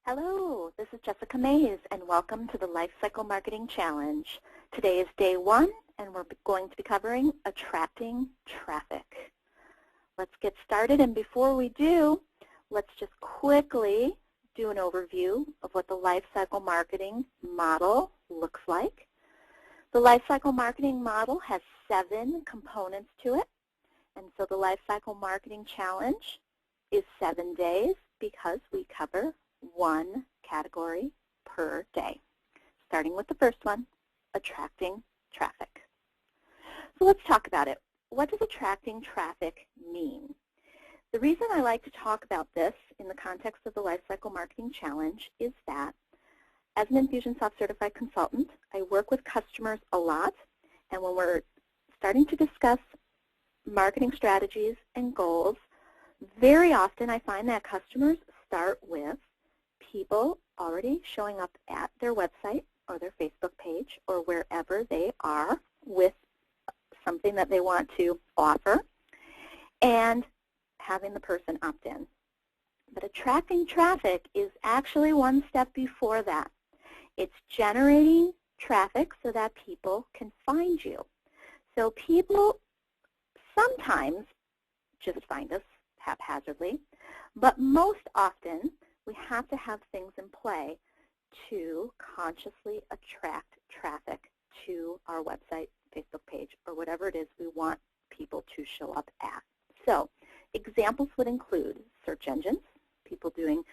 Hello, this is Jessica Maes, and welcome to the Lifecycle Marketing Challenge. Today is day 1, and we're going to be covering attracting traffic. Let's get started, and before we do, let's just quickly do an overview of what the Lifecycle Marketing model looks like. The Lifecycle Marketing model has 7 components to it, and so the Lifecycle Marketing Challenge is 7 days because we cover 1 category per day, starting with the first one, attracting traffic. So let's talk about it. What does attracting traffic mean? The reason I like to talk about this in the context of the Lifecycle Marketing Challenge is that as an Infusionsoft certified consultant, I work with customers a lot, and when we're starting to discuss marketing strategies and goals, very often I find that customers start with people already showing up at their website or their Facebook page or wherever they are with something that they want to offer and having the person opt in. But attracting traffic is actually one step before that. It's generating traffic so that people can find you. So people sometimes just find us haphazardly, but most often we have to have things in play to consciously attract traffic to our website, Facebook page, or whatever it is we want people to show up at. So examples would include search engines, people doing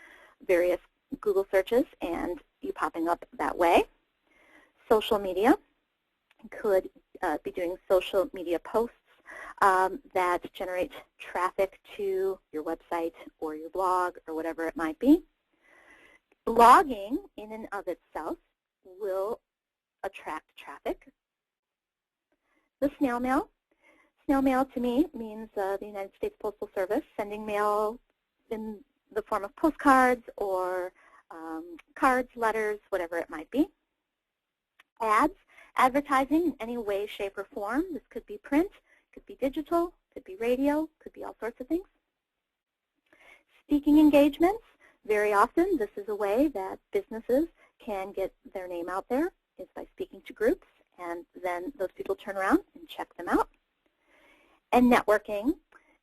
various Google searches and you popping up that way. Social media could be doing social media posts that generate traffic to your website or your blog or whatever it might be. Blogging in and of itself will attract traffic. The snail mail. Snail mail to me means the United States Postal Service sending mail in the form of postcards or cards, letters, whatever it might be. Ads. Advertising in any way, shape, or form. This could be print, could be digital, could be radio, could be all sorts of things. Speaking engagements, very often this is a way that businesses can get their name out there, is by speaking to groups, and then those people turn around and check them out. And networking.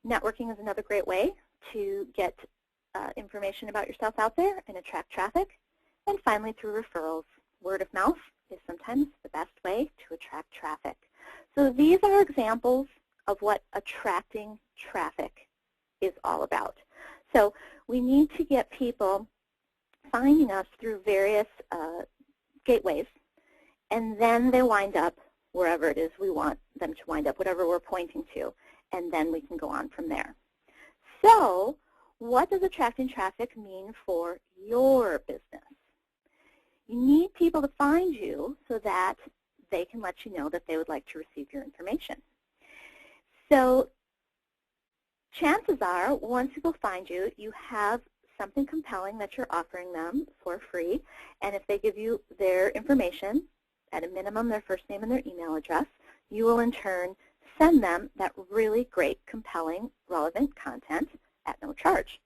Networking is another great way to get information about yourself out there and attract traffic. And finally, through referrals. Word of mouth is sometimes the best way to attract traffic. So these are examples of what attracting traffic is all about. So we need to get people finding us through various gateways, and then they wind up wherever it is we want them to wind up, whatever we're pointing to, and then we can go on from there. So what does attracting traffic mean for your business? You need people to find you so that they can let you know that they would like to receive your information. So chances are, once people find you, you have something compelling that you're offering them for free. And if they give you their information, at a minimum their first name and their email address, you will in turn send them that really great, compelling, relevant content at no charge.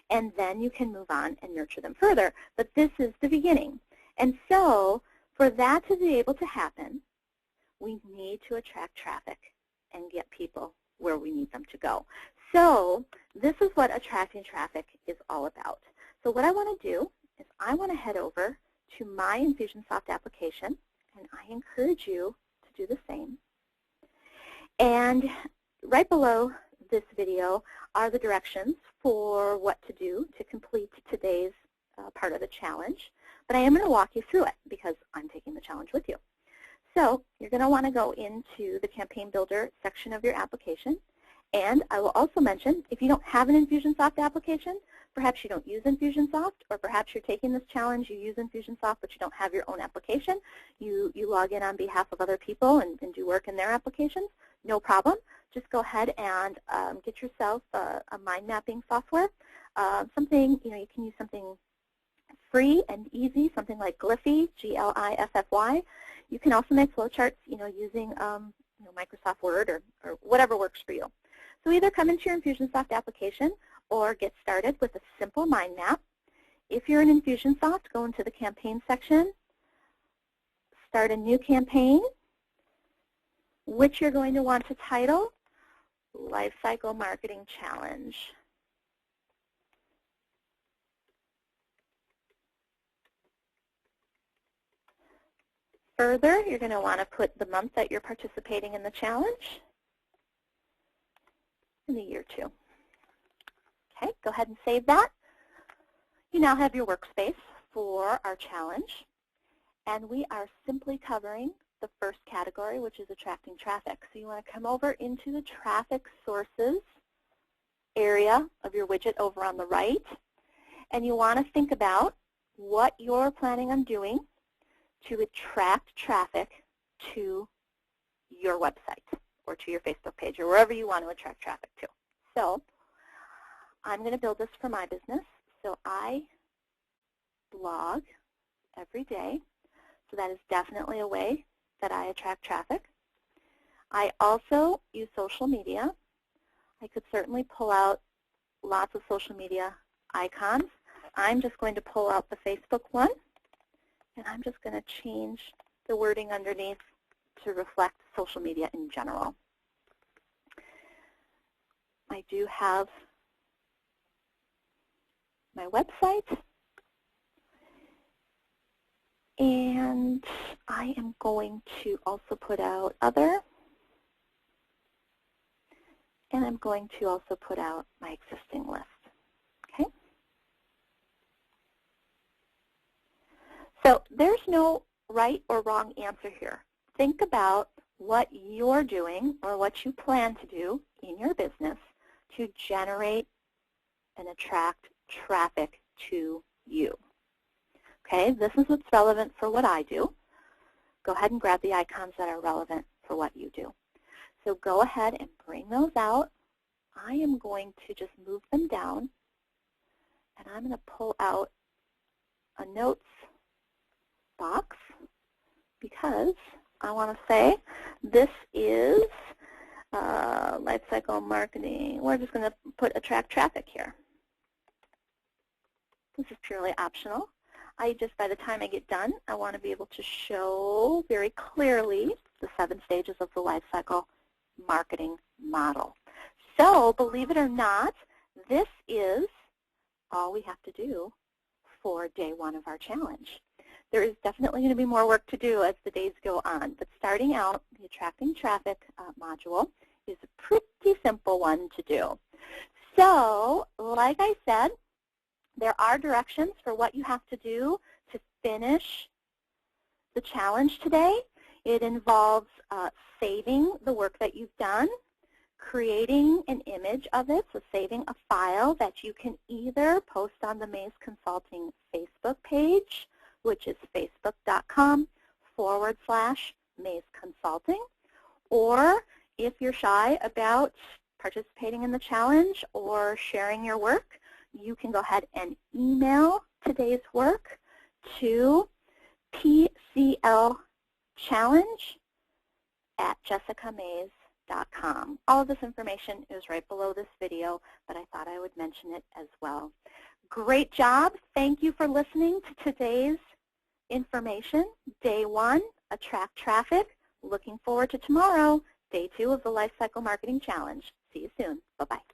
And then you can move on and nurture them further. But this is the beginning. And so for that to be able to happen, we need to attract traffic and get people where we need them to go. So this is what attracting traffic is all about. So what I want to do is I want to head over to my Infusionsoft application, and I encourage you to do the same. And right below this video are the directions for what to do to complete today's part of the challenge. But I am going to walk you through it because I'm taking the challenge with you. So you're going to want to go into the Campaign Builder section of your application. And I will also mention, if you don't have an Infusionsoft application, perhaps you don't use Infusionsoft, or perhaps you're taking this challenge, you use Infusionsoft, but you don't have your own application. You log in on behalf of other people and do work in their applications. No problem. Just go ahead and get yourself a mind mapping software. Something, you can use something free and easy, something like Gliffy, G-L-I-F-F-Y. You can also make flowcharts, using Microsoft Word or whatever works for you. So either come into your Infusionsoft application or get started with a simple mind map. if you're in Infusionsoft, go into the campaign section, start a new campaign, which you're going to want to title Lifecycle Marketing Challenge. Further, you're going to want to put the month that you're participating in the challenge and the year too. Okay, go ahead and save that. You now have your workspace for our challenge, and we are simply covering the first category, which is attracting traffic. So you want to come over into the traffic sources area of your widget over on the right, and you want to think about what you're planning on doing to attract traffic to your website or to your Facebook page or wherever you want to attract traffic to. So I'm going to build this for my business. So I blog every day. So that is definitely a way that I attract traffic. I also use social media. I could certainly pull out lots of social media icons. I'm just going to pull out the Facebook one, and I'm just going to change the wording underneath to reflect social media in general. I do have my website, and I am going to also put out other, and I'm going to also put out my existing list. Okay? So there's no right or wrong answer here. Think about what you're doing or what you plan to do in your business to generate and attract traffic to you. Okay, this is what's relevant for what I do. Go ahead and grab the icons that are relevant for what you do. So go ahead and bring those out. I am going to just move them down, and I'm going to pull out a notes box because I want to say this is lifecycle marketing. We're just going to put attract traffic here. This is purely optional. By the time I get done, I want to be able to show very clearly the 7 stages of the lifecycle marketing model. So, believe it or not, this is all we have to do for day 1 of our challenge. There is definitely going to be more work to do as the days go on, but starting out, the attracting traffic module is a pretty simple one to do. So, like I said, there are directions for what you have to do to finish the challenge today. It involves saving the work that you've done, creating an image of it, so saving a file that you can either post on the Maes Consulting Facebook page, which is facebook.com/Maes Consulting, or if you're shy about participating in the challenge or sharing your work, you can go ahead and email today's work to pclchallenge@jessicamaes.com. All of this information is right below this video, but I thought I would mention it as well. Great job. Thank you for listening to today's information. Day 1, attract traffic. Looking forward to tomorrow, day 2 of the Lifecycle Marketing Challenge. See you soon. Bye-bye.